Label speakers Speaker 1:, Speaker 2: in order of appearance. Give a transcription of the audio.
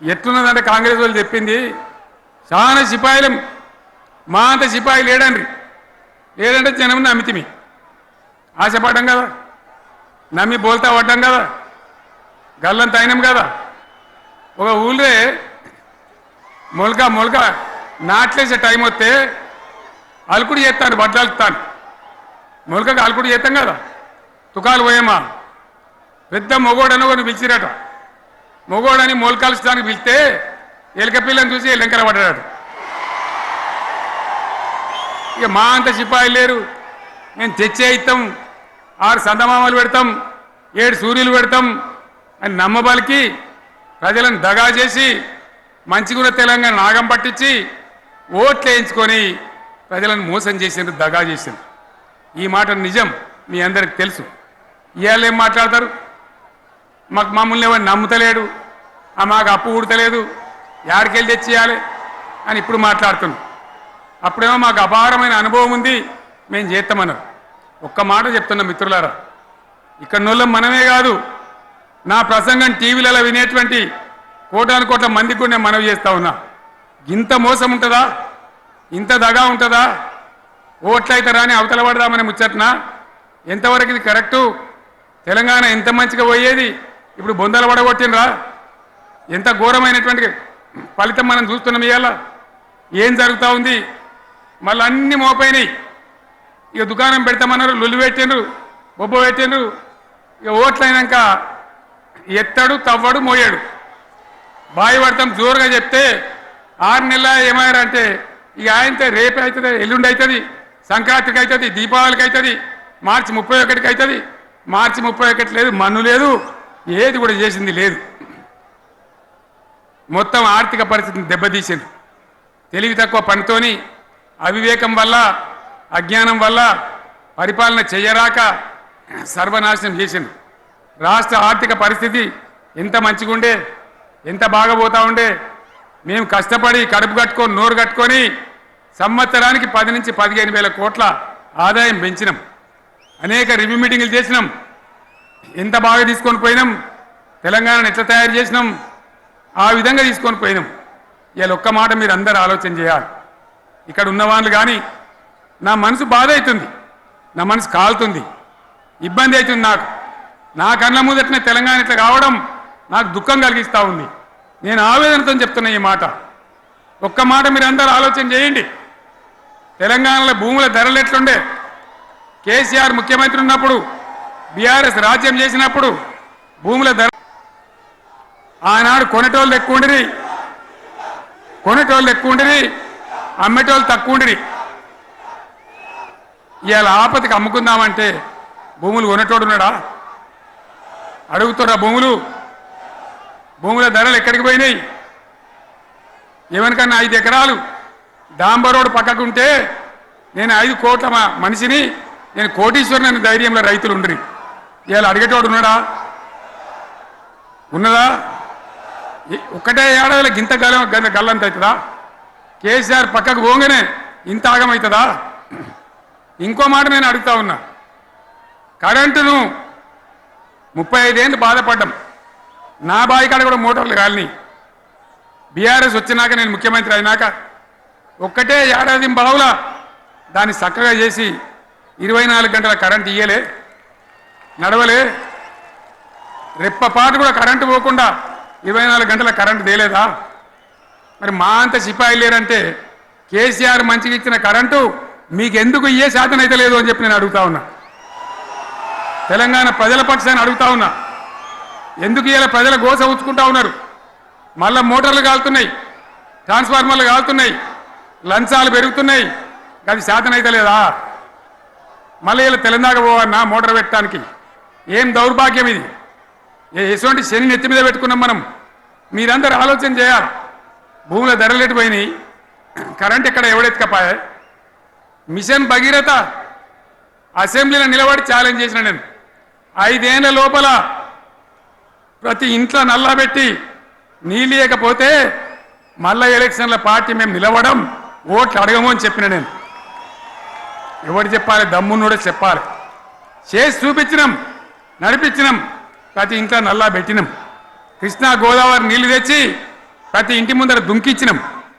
Speaker 1: ఎట్లున్నదంటే కాంగ్రెస్ వాళ్ళు చెప్పింది చాలా సిపాయిలు మా అంత సిపాయి లేడండి లేదంటే జనం నమ్మితిమి ఆశపడ్డాం కదా నమ్మి బోల్తా పడ్డాం కదా గల్లంత అయినాం కదా ఒక ఊళ్ళే మొలక నాట్లేసే టైం వస్తే అలుకుడు చేస్తాను బడ్డాలుతాను మొలకకు అలుకుడు చేస్తాం కదా తుకాలు పోయేమా పెద్ద మొగోడని కొన్ని పిలిచిరట మొగోడని మొలకాల్చడానికి పిలిస్తే ఎలుక పిల్లని చూసి ఎల్లంకర పడ్డాడు ఇక మా అంత సిపాయిలు లేరు మేము తెచ్చే ఇస్తాం 6 సందమామలు పెడతాం 7 సూర్యులు పెడతాం అని నమ్మబలికి ప్రజలను దగా చేసి మంచిగున్న తెలంగాణ నాగం పట్టించి ఓట్లు వేయించుకొని ప్రజలను మోసం చేసిండ్రు దగా చేసిండ్రు ఈ మాట నిజం మీ అందరికి తెలుసు ఇవాళ ఏం మాట్లాడతారు మమ్మల్ని ఎవరు నమ్ముతలేడు మాకు అప్పు ఉడతలేదు యాడికెళ్ళి తెచ్చేయాలి అని ఇప్పుడు మాట్లాడుతున్నాం అప్పుడేమో మాకు అపారమైన అనుభవం ఉంది మేము చేస్తామన్నారు ఒక్క మాట చెప్తున్నాం మిత్రులారా ఇక్కడ మనమే కాదు నా ప్రసంగం టీవీలలో వినేటువంటి కోటాను కోట్ల మందికి కూడా నేను మనవి చేస్తా ఉన్నా ఇంత మోసం ఉంటుందా ఇంత దగా ఉంటుందా ఓట్లయితే రాని అవతల పడదామని ముచ్చట్నా ఎంతవరకు ఇది కరెక్టు తెలంగాణ ఎంత మంచిగా పోయేది ఇప్పుడు బొందలు పడగొట్టినరా ఎంత ఘోరమైనటువంటి ఫలితం మనం చూస్తున్నాం ఇవాళ ఏం జరుగుతూ ఉంది మళ్ళీ అన్ని మోపైనాయి ఇక దుకాణం పెడతామన్నారు లొల్లు పెట్టిండ్రు బొబ్బ పెట్టిండ్రు ఇక ఓట్లయినాక ఎత్తడు తవ్వడు మోయాడు బాయి పడతాం జోరుగా చెప్తే 6 నెలల ఏమయ్యారంటే ఇక ఆయనతో రేపు అవుతుంది ఎల్లుండి అవుతుంది సంక్రాంతికి అవుతుంది దీపావళికి అవుతుంది మార్చి 31కి అవుతుంది మార్చి 31 లేదు మన్ను లేదు ఏది కూడా చేసింది లేదు మొత్తం ఆర్థిక పరిస్థితిని దెబ్బతీసింది తెలివి తక్కువ పనితోని అవివేకం వల్ల అజ్ఞానం వల్ల పరిపాలన చేయరాక సర్వనాశనం చేసింది రాష్ట్ర ఆర్థిక పరిస్థితి ఎంత మంచిగా ఉండే ఎంత బాగా పోతా ఉండే మేము కష్టపడి కడుపు కట్టుకొని నోరు కట్టుకొని సంవత్సరానికి 10 నుంచి 15 వేల కోట్ల ఆదాయం పెంచినాం అనేక రివ్యూ మీటింగులు చేసినాం ఎంత బాగా తీసుకొని పోయినాం తెలంగాణను ఎట్లా తయారు చేసినాం ఆ విధంగా తీసుకొని పోయినాం ఇవాళ ఒక్క మాట మీరు అందరూ ఆలోచన చేయాలి ఇక్కడ ఉన్న వాళ్ళు కానీ నా మనసు బాధ అవుతుంది నా మనసు కాలుతుంది ఇబ్బంది అవుతుంది నా కళ్ళ ముందటనే తెలంగాణ ఇట్లా కావడం నాకు దుఃఖం కలిగిస్తూ ఉంది నేను ఆవేదనతో చెప్తున్నా ఈ మాట ఒక్క మాట మీరు అందరూ ఆలోచన చేయండి తెలంగాణలో భూముల ధరలు ఎట్లుండే కేసీఆర్ ముఖ్యమంత్రి ఉన్నప్పుడు బీఆర్ఎస్ రాజ్యం చేసినప్పుడు భూముల ధర ఆనాడు కొనేటోళ్ళు ఎక్కువ ఉండిరి అమ్మేటోళ్ళు తక్కువ ఉండిరి ఇవాళ ఆపతికి అమ్ముకుందామంటే భూములు కొనేటోడు ఉన్నాడా అడుగుతున్నా భూముల ధరలు ఎక్కడికి పోయినాయి ఏమనికన్నా 5 ఎకరాలు డాంబర్ రోడ్డు పక్కకుంటే నేను 5 కోట్ల మనిషిని నేను కోటీశ్వరుని అనే ధైర్యంలో రైతులు ఉండరు ఇవాళ అడిగేటోడు ఉన్నదా ఒక్కటే ఏడాదిలో గింత గల్లంత అవుతుందా కేసీఆర్ పక్కకు పోగానే ఇంత ఆగమవుతుందా ఇంకో మాట నేను అడుగుతా ఉన్నా కరెంటును 35 ఏళ్ళు బాధపడ్డాం నా బావి కాడ కూడా మోటార్లు కాలిని బీఆర్ఎస్ వచ్చినాక నేను ముఖ్యమంత్రి అయినాక ఒక్కటే ఏడాది బావులా దాన్ని చక్కగా చేసి 24 గంటల కరెంటు ఇయ్యలే నడవలే రెప్పపాటు కూడా కరెంటు పోకుండా 24 గంటల కరెంటు తేలేదా మరి మా అంత సిపాయి లేరంటే కేసీఆర్ మంచిగా ఇచ్చిన కరెంటు మీకెందుకు ఇయ్యే శాతం అయితే లేదు అని చెప్పి నేను అడుగుతా ఉన్నా తెలంగాణ ప్రజల పక్షాన్ని అడుగుతా ఉన్నా ఎందుకు ఇలా ప్రజల గోస ఉంచుకుంటా ఉన్నారు మళ్ళా మోటార్లు కాలుతున్నాయి ట్రాన్స్ఫార్మర్లు కాలుతున్నాయి లంచాలు పెరుగుతున్నాయి అది శాతం అయితే లేదా మళ్ళీ ఇలా తెలంగాణ పోవన్నా మోటార్ పెట్టడానికి ఏం దౌర్భాగ్యం ఇది ఎటువంటి శని నెత్తి మీద పెట్టుకున్నాం మనం మీరందరూ ఆలోచన చేయాలి భూముల ధరలు ఎటుపోయినాయి కరెంట్ ఎక్కడ ఎవడెత్తుకపోయా మిషన్ భగీరథ అసెంబ్లీలో నిలబడి ఛాలెంజ్ చేసిన నేను 5 ఏళ్ల లోపల ప్రతి ఇంట్లో నల్లా పెట్టి నీళ్ళు ఇవ్వకపోతే మళ్ళా ఎలక్షన్ల పార్టీ మేము నిలవడం ఓట్లు అడగము అని చెప్పిన నేను ఎవరు చెప్పాలి దమ్మున్నోడే చెప్పాలి చేసి చూపించినాం నడిపించినాం ప్రతి ఇంట్లో నల్లా పెట్టినాం కృష్ణా గోదావరి నీళ్లు తెచ్చి ప్రతి ఇంటి ముందర దుంకిచ్చినాం